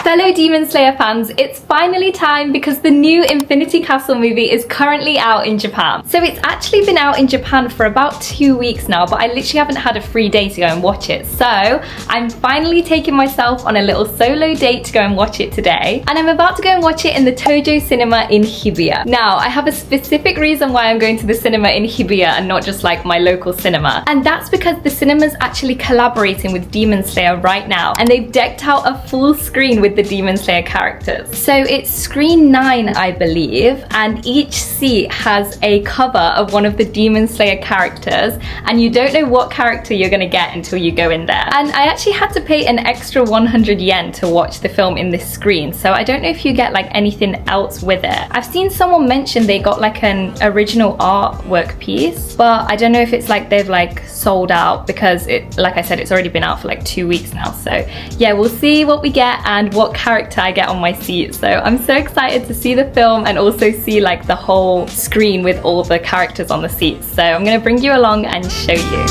Fellow Demon Slayer fans, it's finally time because the new Infinity Castle movie is currently out in Japan. So it's actually been out in Japan for about 2 weeks now, but I literally haven't had a free day to go and watch it. So I'm finally taking myself on a little solo date to go and watch it today. And I'm about to go and watch it in the Tojo cinema in Hibiya. Now, I have a specific reason why I'm going to the cinema in Hibiya and not just like my local cinema. And that's because the cinema's actually collaborating with Demon Slayer right now. And they've decked out a full screen with the Demon Slayer characters. So it's screen 9, I believe, and each seat has a cover of one of the Demon Slayer characters, and you don't know what character you're gonna get until you go in there. And I actually had to pay an extra 100 yen to watch the film in this screen, so I don't know if you get like anything else with it. I've seen someone mention they got like an original artwork piece, but I don't know if it's like they've like sold out because it, like I said, it's already been out for like 2 weeks now. So yeah, we'll see what we get and what character I get on my seat. So I'm so excited to see the film and also see like the whole screen with all the characters on the seats. So I'm gonna bring you along and show you.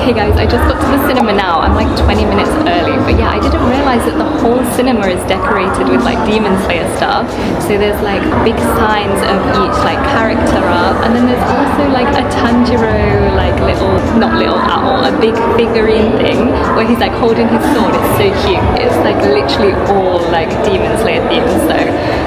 Okay guys, I just got to the cinema now. I'm like 20 minutes early, but yeah, I didn't realize that the whole cinema is decorated with like Demon Slayer stuff. So there's like big signs of each like character up, and then there's also like a Tanjiro like little, not little at all, a big figurine thing where he's like holding his sword. It's so cute. It's like literally all like Demon Slayer themes, so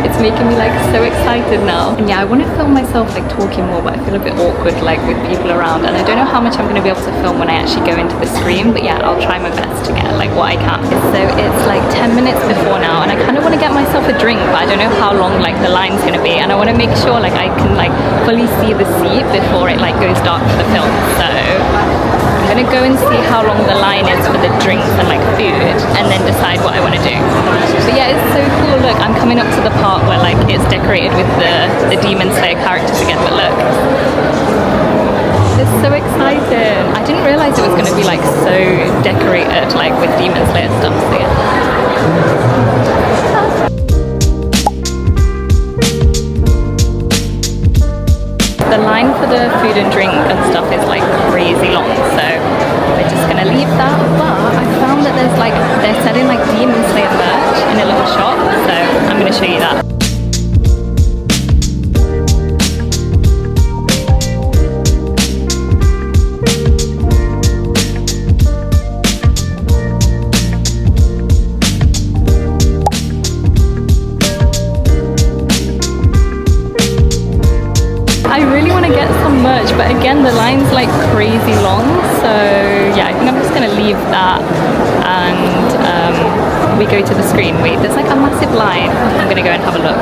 it's making me like so excited now. And yeah, I want to film myself like talking more, but I feel a bit awkward like with people around, and I don't know how much I'm going to be able to film when I actually go into the screen, but yeah, I'll try my best to get like what I can. So it's like 10 minutes before now, and I kind of want to get myself a drink, but I don't know how long like the line's going to be, and I want to make sure like I can like fully see the seat before it like goes dark for the film. So I'm going to go and see how long the line is for the drinks and like food, and then decide what I want to do. But yeah, it's so cool. Look, I'm coming up to the part where like it's decorated with the Demon Slayer characters again, but look. It's so excited. I didn't realize it was going to be like so decorated like with Demon Slayer stuff, so yeah. The line for the food and drink and stuff is like crazy long, so we're just gonna leave that. But I found that there's like, they're selling like Demon Slayer merch in a little shop, so I'm gonna show you that. I really want to get some merch, but again the line's like crazy long, so yeah, I think I'm just gonna leave that and we go to the screen. Wait, there's like a massive line. I'm gonna go and have a look.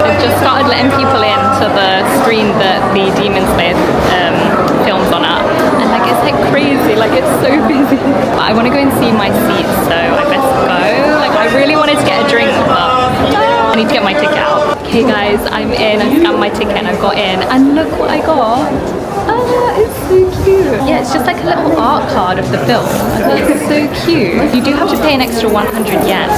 I've just started letting people in to the screen that the Demon Slayer films on at. It's like crazy, like it's so busy. I want to go and see my seats, so I best go. Like I really wanted to get a drink, but I need to get my ticket out. Okay guys, I'm in, I scanned my ticket and I've got in, and look what I got. Ah, it's so cute. Yeah, it's just like a little art card of the film. It's so cute. You do have to pay an extra 100 yen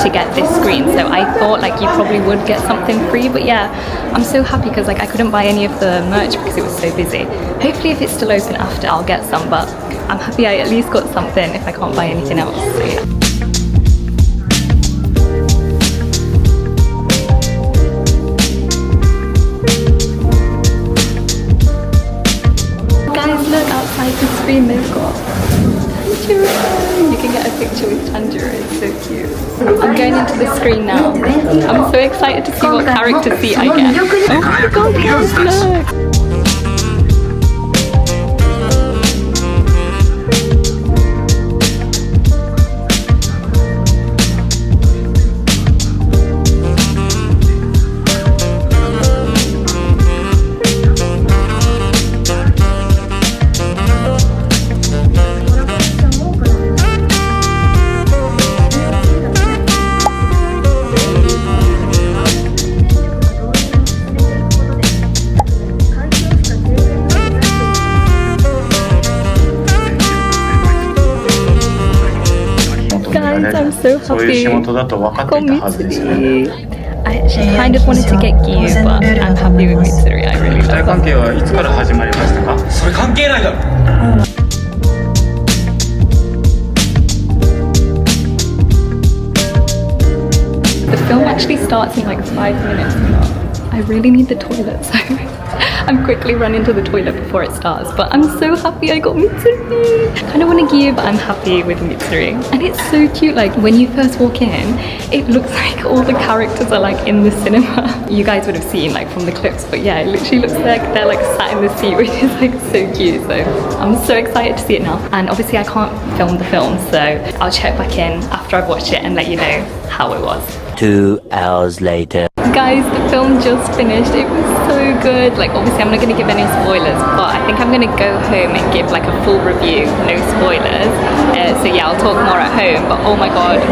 to get this screen, so I thought like you probably would get something free, but yeah, I'm so happy because like I couldn't buy any of the merch because it was so busy. Hopefully if it's still open after, I'll get some, but I'm happy I at least got something if I can't buy anything else, so yeah. the screen now. I'm so excited to see what character seat I get. Oh my god, guys, look! I'm so happy. I actually kind of wanted to get Gyu, but I'm happy with Mitsuri. I really love her. The film actually starts in like 5 minutes. I really need the toilet, so I'm quickly running to the toilet before it starts. But I'm so happy I got Mitsuri. Kind of want to give, but I'm happy with Mitsuri. And it's so cute. Like when you first walk in, it looks like all the characters are like in the cinema. You guys would have seen like from the clips, but yeah, it literally looks like they're like sat in the seat, which is like so cute. So I'm so excited to see it now. And obviously I can't film the film, so I'll check back in after I've watched it and let you know how it was. 2 hours later. Guys, the film just finished. It was so good. Like obviously I'm not going to give any spoilers, but I think I'm going to go home and give like a full review, no spoilers. So yeah, I'll talk more at home, but oh my god,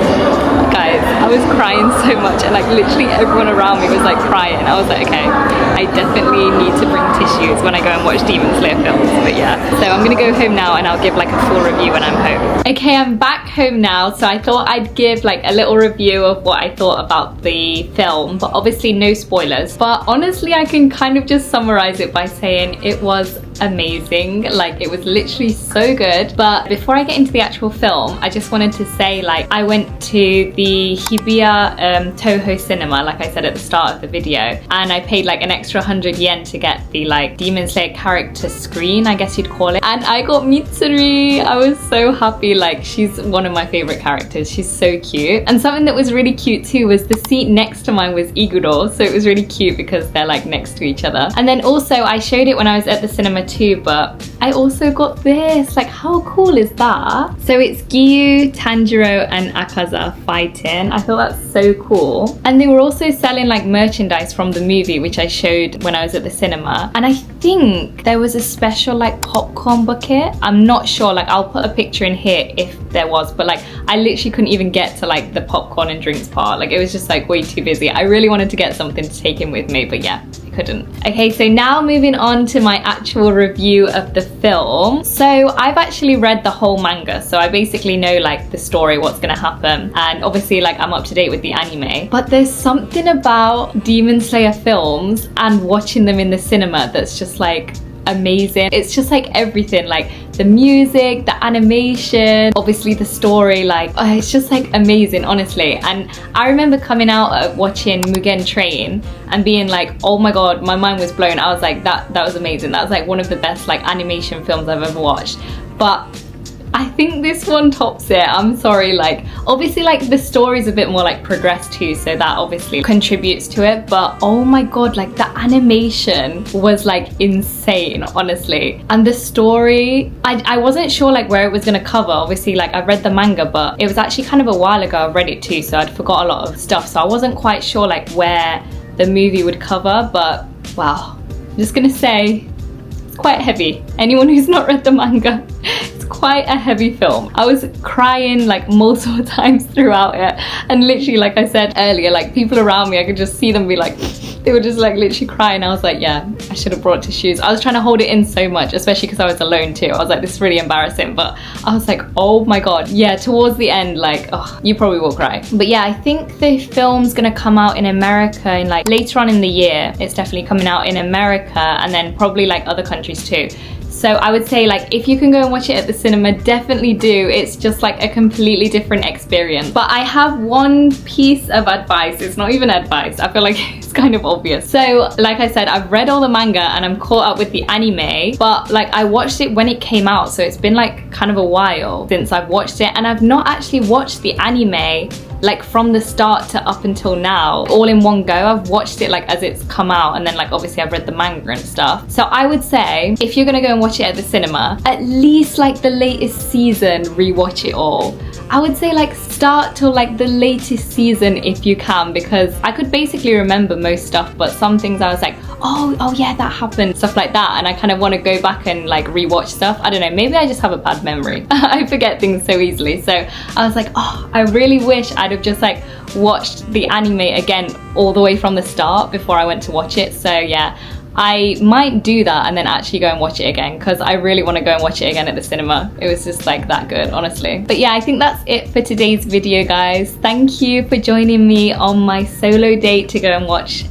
guys, I was crying so much and like literally everyone around me was like crying. I was like, okay, I definitely need to bring tissues when I go and watch Demon Slayer films. But yeah, so I'm going to go home now and I'll give like a full review when I'm home. Okay, I'm back home now, so I thought I'd give like a little review of what I thought about the film, but obviously no spoilers. But honestly, I can kind of just summarize it by saying it was amazing. Like it was literally so good. But before I get into the actual film, I just wanted to say like I went to the Hibiya Toho cinema, like I said at the start of the video, and I paid like an extra 100 yen to get the like Demon Slayer character screen, I guess you'd call it, and I got Mitsuri. I was so happy. Like she's one of my favorite characters. She's so cute. And something that was really cute too was the seat next to mine was Iguro, so it was really cute because they're like next to each other. And then also I showed it when I was at the cinema too, but I also got this. Like how cool is that? So it's Gyu, Tanjiro and Akaza fighting. I thought that's so cool. And they were also selling like merchandise from the movie, which I showed when I was at the cinema. And I think there was a special like popcorn bucket. I'm not sure, like I'll put a picture in here if there was, but like I literally couldn't even get to like the popcorn and drinks part. Like it was just like way too busy. I really wanted to get something to take in with me, but yeah, I couldn't. Okay, so now moving on to my actual review of the film. So I've actually read the whole manga, so I basically know like the story, what's gonna happen, and obviously like I'm up to date with the anime. But there's something about Demon Slayer films and watching them in the cinema that's just like amazing. It's just like everything, like the music, the animation, obviously the story, like it's just like amazing, honestly. And I remember coming out of watching Mugen Train and being like, oh my god, my mind was blown. I was like, that was amazing. That was like one of the best like animation films I've ever watched. But I think this one tops it. I'm sorry, like obviously like the story's a bit more like progressed too, so that obviously contributes to it, but oh my god, like the animation was like insane, honestly. And the story, I wasn't sure like where it was gonna cover. Obviously like I read the manga, but it was actually kind of a while ago I read it too, so I'd forgot a lot of stuff, so I wasn't quite sure like where the movie would cover. But wow, I'm just gonna say it's quite heavy. Anyone who's not read the manga, quite a heavy film. I was crying like multiple times throughout it, and literally like I said earlier, like people around me, I could just see them be like, they were just like literally crying. I was like, yeah, I should have brought tissues. I was trying to hold it in so much, especially because I was alone too. I was like, this is really embarrassing, but I was like, oh my god. Yeah, towards the end, like, oh, you probably will cry. But yeah, I think the film's gonna come out in America in like later on in the year. It's definitely coming out in America, and then probably like other countries too. So I would say like if you can go and watch it at the cinema, definitely do. It's just like a completely different experience. But I have one piece of advice. It's not even advice. I feel like it's kind of obvious. So like I said, I've read all the manga and I'm caught up with the anime, but like I watched it when it came out. So it's been like kind of a while since I've watched it, and I've not actually watched the anime like from the start to up until now, all in one go. I've watched it like as it's come out, and then like obviously I've read the manga and stuff. So I would say if you're gonna go and watch it at the cinema, at least like the latest season, rewatch it all. I would say like start till like the latest season if you can, because I could basically remember most stuff, but some things I was like, oh yeah, that happened, stuff like that, and I kind of want to go back and like rewatch stuff. I don't know, maybe I just have a bad memory. I forget things so easily. So I was like, oh, I really wish I'd have just like watched the anime again all the way from the start before I went to watch it. So yeah, I might do that and then actually go and watch it again, because I really want to go and watch it again at the cinema. It was just like that good, honestly. But yeah, I think that's it for today's video, guys. Thank you for joining me on my solo date to go and watch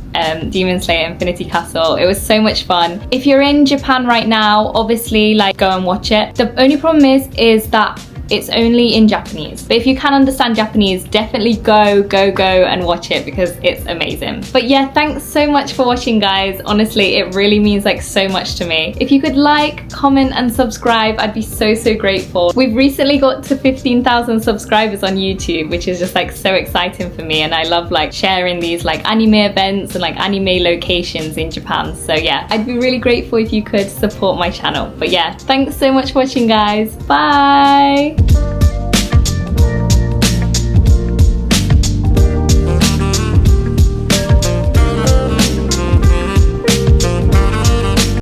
Demon Slayer Infinity Castle. It was so much fun. If you're in Japan right now, obviously like go and watch it. The only problem is that it's only in Japanese. But if you can understand Japanese, definitely go and watch it, because it's amazing. But yeah, thanks so much for watching, guys. Honestly, it really means like so much to me. If you could like, comment and subscribe, I'd be so grateful. We've recently got to 15,000 subscribers on YouTube, which is just like so exciting for me, and I love like sharing these like anime events and like anime locations in Japan. So yeah, I'd be really grateful if you could support my channel. But yeah, thanks so much for watching, guys. Bye!